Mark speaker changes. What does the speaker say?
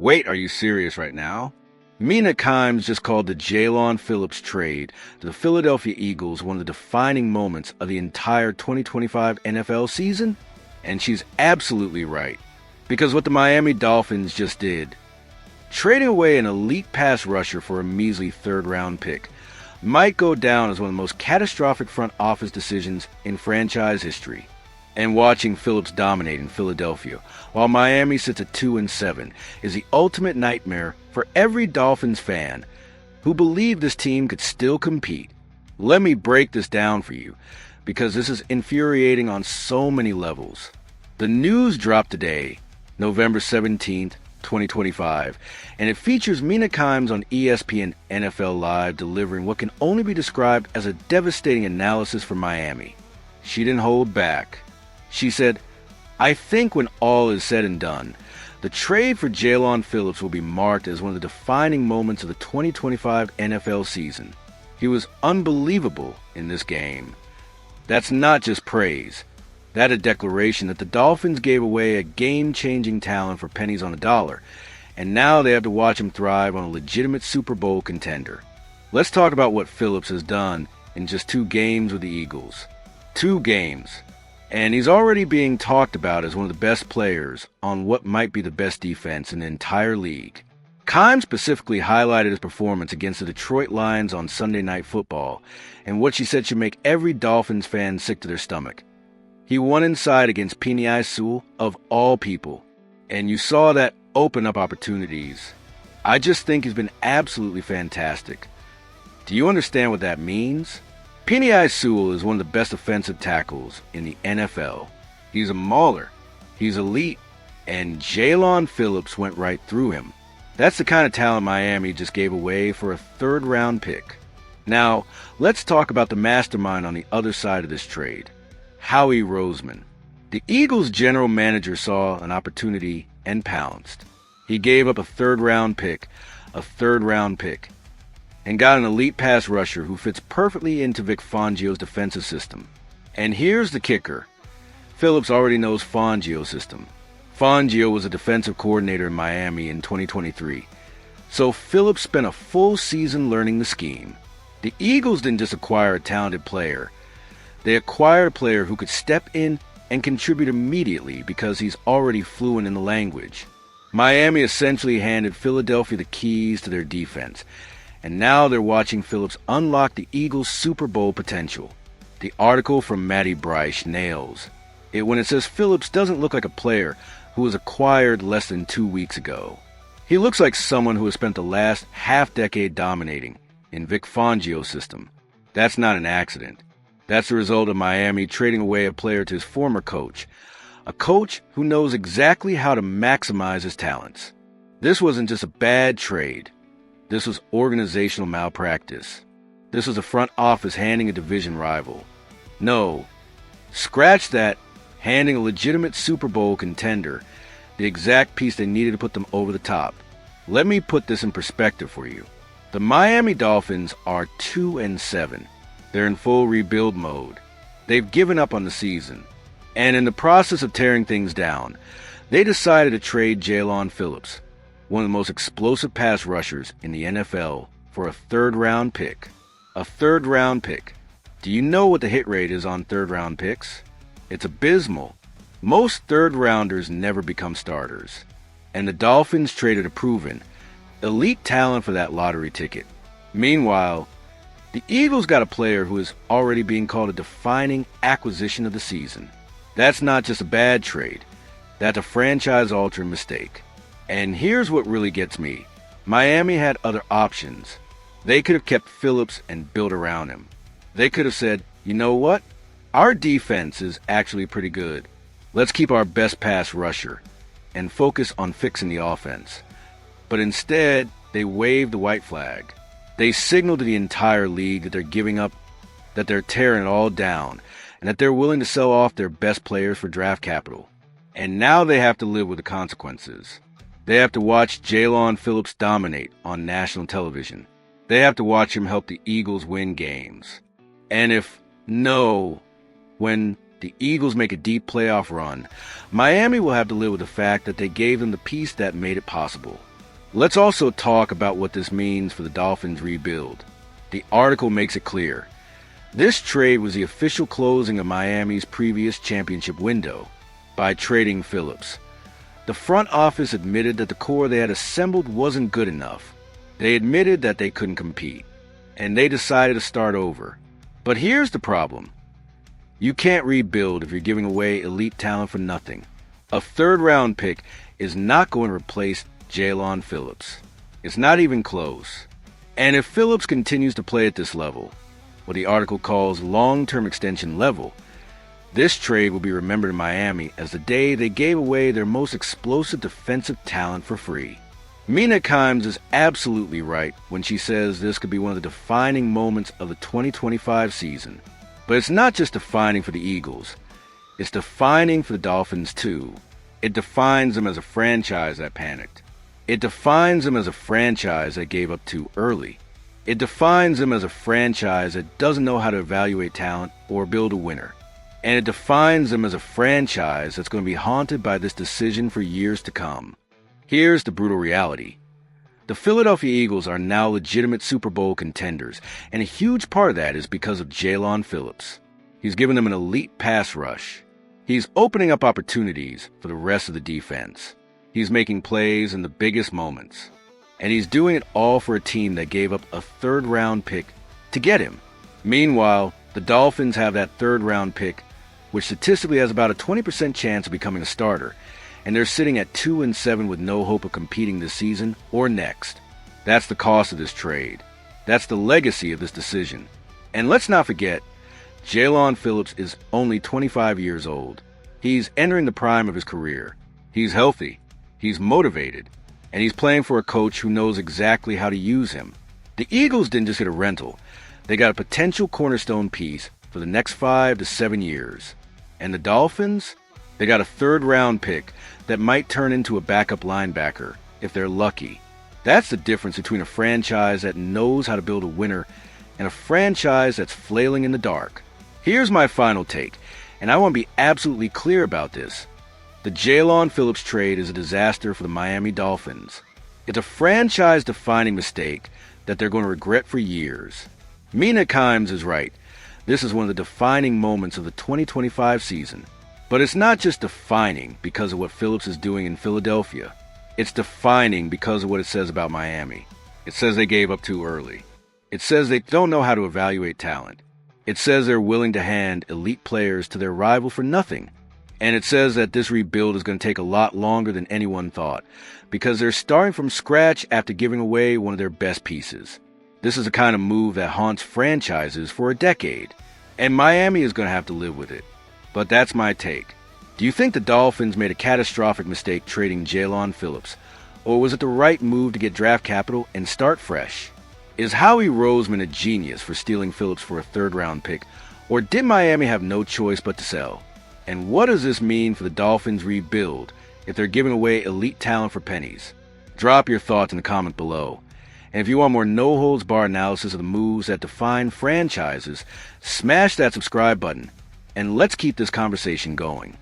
Speaker 1: Wait, are you serious right now? Mina Kimes just called the Jaelan Phillips trade to the Philadelphia Eagles one of the defining moments of the entire 2025 NFL season? And she's absolutely right. Because what the Miami Dolphins just did, trading away an elite pass rusher for a measly third-round pick, might go down as one of the most catastrophic front office decisions in franchise history. And watching Phillips dominate in Philadelphia, while Miami sits at 2-7, is the ultimate nightmare for every Dolphins fan who believed this team could still compete. Let me break this down for you, because this is infuriating on so many levels. The news dropped today, November 17th, 2025, and it features Mina Kimes on ESPN NFL Live delivering what can only be described as a devastating analysis for Miami. She didn't hold back. She said, "I think when all is said and done, the trade for Jaelan Phillips will be marked as one of the defining moments of the 2025 NFL season. He was unbelievable in this game." That's not just praise. That's a declaration that the Dolphins gave away a game-changing talent for pennies on the dollar, and now they have to watch him thrive on a legitimate Super Bowl contender. Let's talk about what Phillips has done in just 2 games with the Eagles. 2 games. And he's already being talked about as one of the best players on what might be the best defense in the entire league. Kimes specifically highlighted his performance against the Detroit Lions on Sunday Night Football, and what she said should make every Dolphins fan sick to their stomach. He won inside against Penei Sewell, of all people, and you saw that open up opportunities. I just think he's been absolutely fantastic. Do you understand what that means? Penei Sewell is one of the best offensive tackles in the NFL. He's a mauler. He's elite. And Jaelan Phillips went right through him. That's the kind of talent Miami just gave away for a third-round pick. Now, let's talk about the mastermind on the other side of this trade, Howie Roseman. The Eagles' general manager saw an opportunity and pounced. He gave up a third-round pick, and got an elite pass rusher who fits perfectly into Vic Fangio's defensive system. And here's the kicker. Phillips already knows Fangio's system. Fangio was a defensive coordinator in Miami in 2023. So Phillips spent a full season learning the scheme. The Eagles didn't just acquire a talented player. They acquired a player who could step in and contribute immediately because he's already fluent in the language. Miami essentially handed Philadelphia the keys to their defense. And now they're watching Phillips unlock the Eagles' Super Bowl potential. The article from Matty Bryce nails it when it says Phillips doesn't look like a player who was acquired less than 2 weeks ago. He looks like someone who has spent the last half-decade dominating in Vic Fangio's system. That's not an accident. That's the result of Miami trading away a player to his former coach, a coach who knows exactly how to maximize his talents. This wasn't just a bad trade. This was organizational malpractice. This was the front office handing a division rival. No, scratch that, handing a legitimate Super Bowl contender the exact piece they needed to put them over the top. Let me put this in perspective for you. The Miami Dolphins are 2-7. They're in full rebuild mode. They've given up on the season. And in the process of tearing things down, they decided to trade Jaelan Phillips, one of the most explosive pass rushers in the NFL, for a third-round pick. A third-round pick. Do you know what the hit rate is on third-round picks? It's abysmal. Most third-rounders never become starters. And the Dolphins traded a proven, elite talent for that lottery ticket. Meanwhile, the Eagles got a player who is already being called a defining acquisition of the season. That's not just a bad trade. That's a franchise-altering mistake. And here's what really gets me. Miami had other options. They could have kept Phillips and built around him. They could have said, you know what? Our defense is actually pretty good. Let's keep our best pass rusher and focus on fixing the offense. But instead, they waved the white flag. They signaled to the entire league that they're giving up, that they're tearing it all down, and that they're willing to sell off their best players for draft capital. And now they have to live with the consequences. They have to watch Jaelan Phillips dominate on national television. They have to watch him help the Eagles win games. And when the Eagles make a deep playoff run, Miami will have to live with the fact that they gave them the piece that made it possible. Let's also talk about what this means for the Dolphins' rebuild. The article makes it clear. This trade was the official closing of Miami's previous championship window by trading Phillips. The front office admitted that the core they had assembled wasn't good enough. They admitted that they couldn't compete, and they decided to start over. But here's the problem. You can't rebuild if you're giving away elite talent for nothing. A third-round pick is not going to replace Jaelan Phillips. It's not even close. And if Phillips continues to play at this level, what the article calls long-term extension level, this trade will be remembered in Miami as the day they gave away their most explosive defensive talent for free. Mina Kimes is absolutely right when she says this could be one of the defining moments of the 2025 season. But it's not just defining for the Eagles. It's defining for the Dolphins too. It defines them as a franchise that panicked. It defines them as a franchise that gave up too early. It defines them as a franchise that doesn't know how to evaluate talent or build a winner. And it defines them as a franchise that's going to be haunted by this decision for years to come. Here's the brutal reality. The Philadelphia Eagles are now legitimate Super Bowl contenders, and a huge part of that is because of Jaelan Phillips. He's given them an elite pass rush. He's opening up opportunities for the rest of the defense. He's making plays in the biggest moments. And he's doing it all for a team that gave up a third-round pick to get him. Meanwhile, the Dolphins have that third-round pick, which statistically has about a 20% chance of becoming a starter, and they're sitting at 2-7 with no hope of competing this season or next. That's the cost of this trade. That's the legacy of this decision. And let's not forget, Jaelan Phillips is only 25 years old. He's entering the prime of his career. He's healthy. He's motivated. And he's playing for a coach who knows exactly how to use him. The Eagles didn't just get a rental. They got a potential cornerstone piece for the next 5 to 7 years. And the Dolphins? They got a third-round pick that might turn into a backup linebacker if they're lucky. That's the difference between a franchise that knows how to build a winner and a franchise that's flailing in the dark. Here's my final take, and I want to be absolutely clear about this. The Jaelan Phillips trade is a disaster for the Miami Dolphins. It's a franchise-defining mistake that they're going to regret for years. Mina Kimes is right. This is one of the defining moments of the 2025 season. But it's not just defining because of what Phillips is doing in Philadelphia. It's defining because of what it says about Miami. It says they gave up too early. It says they don't know how to evaluate talent. It says they're willing to hand elite players to their rival for nothing. And it says that this rebuild is going to take a lot longer than anyone thought, because they're starting from scratch after giving away one of their best pieces. This is the kind of move that haunts franchises for a decade, and Miami is going to have to live with it. But that's my take. Do you think the Dolphins made a catastrophic mistake trading Jaelan Phillips, or was it the right move to get draft capital and start fresh? Is Howie Roseman a genius for stealing Phillips for a third-round pick, or did Miami have no choice but to sell? And what does this mean for the Dolphins' rebuild if they're giving away elite talent for pennies? Drop your thoughts in the comment below. And if you want more no-holds-barred analysis of the moves that define franchises, smash that subscribe button, and let's keep this conversation going.